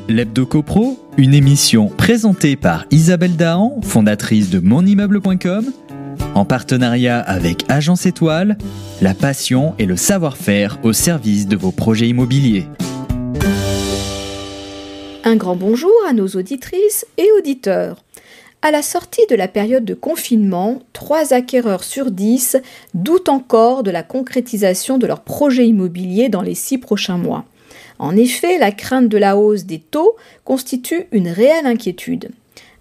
L'Hebdo CoPro, une émission présentée par Isabelle Dahan, fondatrice de monimmeuble.com, en partenariat avec Agence Étoile, la passion et le savoir-faire au service de vos projets immobiliers. Un grand bonjour à nos auditrices et auditeurs. À la sortie de la période de confinement, 3 acquéreurs sur 10 doutent encore de la concrétisation de leur projet immobilier dans les 6 prochains mois. En effet, la crainte de la hausse des taux constitue une réelle inquiétude.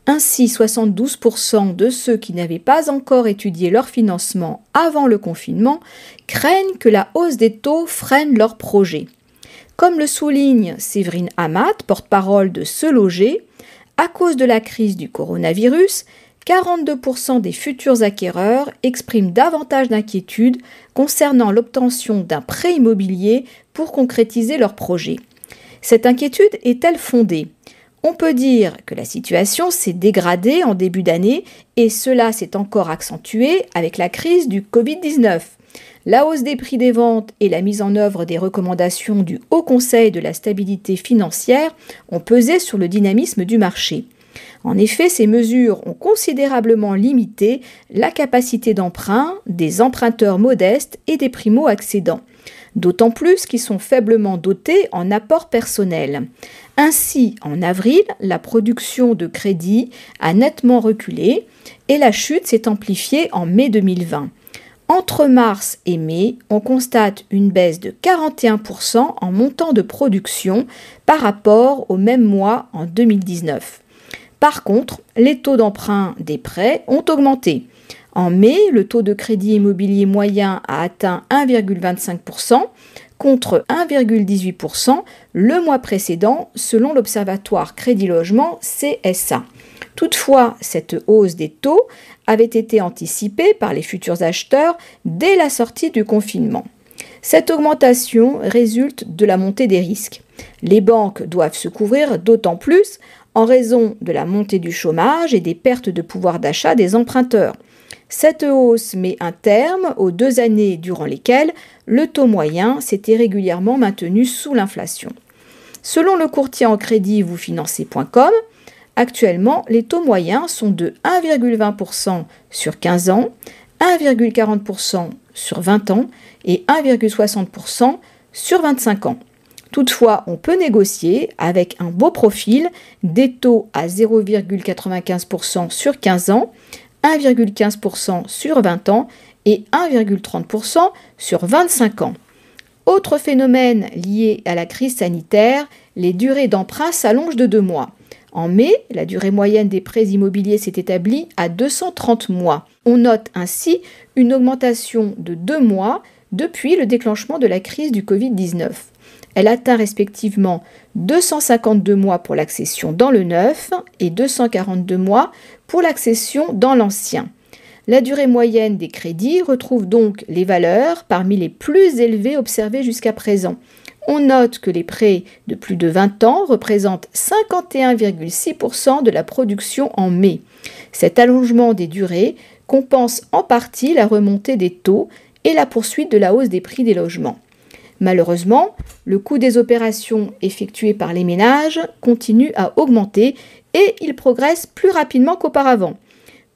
Ainsi, 72% de ceux qui n'avaient pas encore étudié leur financement avant le confinement craignent que la hausse des taux freine leur projet. Comme le souligne Séverine Amat, porte-parole de Se Loger, à cause de la crise du coronavirus, 42% des futurs acquéreurs expriment davantage d'inquiétude concernant l'obtention d'un prêt immobilier pour concrétiser leur projet. Cette inquiétude est-elle fondée ? On peut dire que la situation s'est dégradée en début d'année et cela s'est encore accentué avec la crise du Covid-19. La hausse des prix des ventes et la mise en œuvre des recommandations du Haut Conseil de la stabilité financière ont pesé sur le dynamisme du marché. En effet, ces mesures ont considérablement limité la capacité d'emprunt des emprunteurs modestes et des primo-accédants, d'autant plus qu'ils sont faiblement dotés en apport personnel. Ainsi, en avril, la production de crédit a nettement reculé et la chute s'est amplifiée en mai 2020. Entre mars et mai, on constate une baisse de 41% en montant de production par rapport au même mois en 2019. Par contre, les taux d'emprunt des prêts ont augmenté. En mai, le taux de crédit immobilier moyen a atteint 1,25% contre 1,18% le mois précédent selon l'Observatoire Crédit Logement CSA. Toutefois, cette hausse des taux avait été anticipée par les futurs acheteurs dès la sortie du confinement. Cette augmentation résulte de la montée des risques. Les banques doivent se couvrir d'autant plus en raison de la montée du chômage et des pertes de pouvoir d'achat des emprunteurs. Cette hausse met un terme aux 2 années durant lesquelles le taux moyen s'était régulièrement maintenu sous l'inflation. Selon le courtier en crédit vousfinancer.com, actuellement, les taux moyens sont de 1,20% sur 15 ans, 1,40% sur 20 ans et 1,60% sur 25 ans. Toutefois, on peut négocier avec un beau profil des taux à 0,95% sur 15 ans, 1,15% sur 20 ans et 1,30% sur 25 ans. Autre phénomène lié à la crise sanitaire, les durées d'emprunt s'allongent de 2 mois. En mai, la durée moyenne des prêts immobiliers s'est établie à 230 mois. On note ainsi une augmentation de 2 mois depuis le déclenchement de la crise du Covid-19. Elle atteint respectivement 252 mois pour l'accession dans le neuf et 242 mois pour l'accession dans l'ancien. La durée moyenne des crédits retrouve donc les valeurs parmi les plus élevées observées jusqu'à présent. On note que les prêts de plus de 20 ans représentent 51,6% de la production en mai. Cet allongement des durées compense en partie la remontée des taux et la poursuite de la hausse des prix des logements. Malheureusement, le coût des opérations effectuées par les ménages continue à augmenter et il progresse plus rapidement qu'auparavant.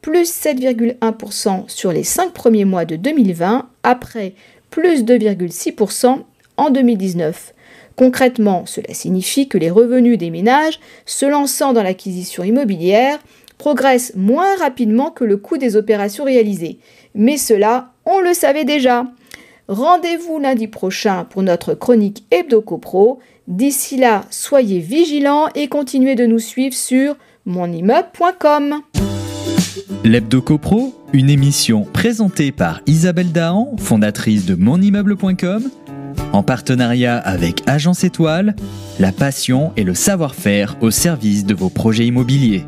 Plus 7,1% sur les 5 premiers mois de 2020, après plus 2,6% en 2019. Concrètement, cela signifie que les revenus des ménages se lançant dans l'acquisition immobilière progressent moins rapidement que le coût des opérations réalisées. Mais cela, on le savait déjà. Rendez-vous lundi prochain pour notre chronique Hebdo CoPro. D'ici là, soyez vigilants et continuez de nous suivre sur monimmeuble.com. L'Hebdo CoPro, une émission présentée par Isabelle Dahan, fondatrice de monimmeuble.com, en partenariat avec Agence Étoile, la passion et le savoir-faire au service de vos projets immobiliers.